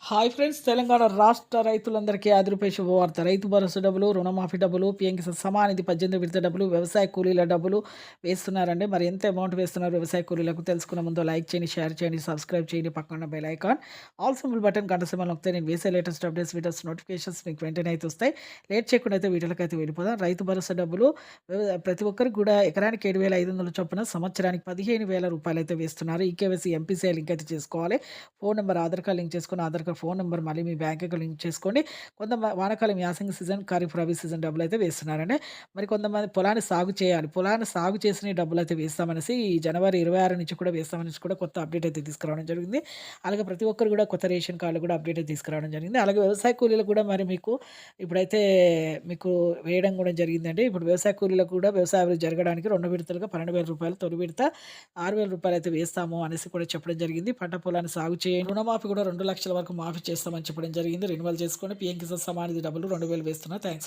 Hi friends, Telangana రాష్ట్ర రైతులందరికీ ఆదిరిపై శుభవార్త. రైతు భరోసా డబ్బులు, రుణమాఫీ డబ్బులు, పీఎం కిసాన్ సమానిధి 18 విడత డబ్బులు, వ్యవసాయ కూలీల డబ్బులు వేస్తున్నారండి. మరి ఎంత అమౌంట్ వేస్తున్నారు వ్యవసాయ కూలీలకు తెలుసుకునే ముందు లైక్ చేయండి, షేర్ చేయండి, సబ్స్క్రైబ్ చేయండి. పక్కన bell icon all symbol button గంట సింబల్ నొక్కితే నేను వేసే లేటెస్ట్ అప్డేట్స్, వీడియోస్ నోటిఫికేషన్స్ మీకు వెంటనే అయితే వస్తాయి. లేట్ చేయకుండా అయితే వీడియోలకైతే వెళ్ళిపోదాం. రైతు భరోసా డబ్బులు ప్రతి ఒక్కరికి కూడా ఎకరానికి 7,500 చొప్పున సంవత్సరానికి 15,000 రూపాయలు అయితే వేస్తున్నారు. ఈకేవైసీ ఎంపీసీఐ లింక్ అయితే చేసుకోవాలి. Phone number Aadhaar card link చేసుకొని ఆధార్ కార్డ్ ఫోన్ నెంబర్ మళ్ళీ మీ బ్యాంక్ అకౌంట్ లింక్ చేసుకోండి. వానాకాలం యాసంగి సీజన్, ఖరీఫ్ రబీ సీజన్ డబ్బులైతే వేస్తున్నారండి. మరి కొంతమంది పొలాన్ని సాగు చేయాలి. పొలాన్ని సాగు చేసిన డబ్బులైతే వేస్తామనేసి ఈ జనవరి 26 నుంచి కూడా వేస్తామనేసి కూడా కొత్త అప్డేట్ అయితే తీసుకురావడం జరిగింది. అలాగే ప్రతి ఒక్కరు కూడా కొత్త రేషన్ కార్డులు కూడా అప్డేట్ అయితే తీసుకురావడం జరిగింది. అలాగే వ్యవసాయ కూలీలకు కూడా మరి ఇప్పుడైతే మీకు వేయడం కూడా జరిగిందండి. ఇప్పుడు వ్యవసాయ కూలీలకు కూడా వ్యవసాయ అభివృద్ధి జరగడానికి 2 విడతలుగా 12,000 రూపాయలు, తొలి విడత 6,000 రూపాయలు అయితే వేస్తాము అనేసి కూడా చెప్పడం జరిగింది. పంట పొలాన్ని సాగు చేయండి. రుణమాఫీ కూడా 2,00,000 వరకు మాఫీ చేస్తామని చెప్పడం జరిగింది. రెన్యువల్ చేసుకోండి. పీఎం కిసాన్ సమాన్ నిధి డబ్బులు 2,000 వేస్తున్నా. థాంక్స్.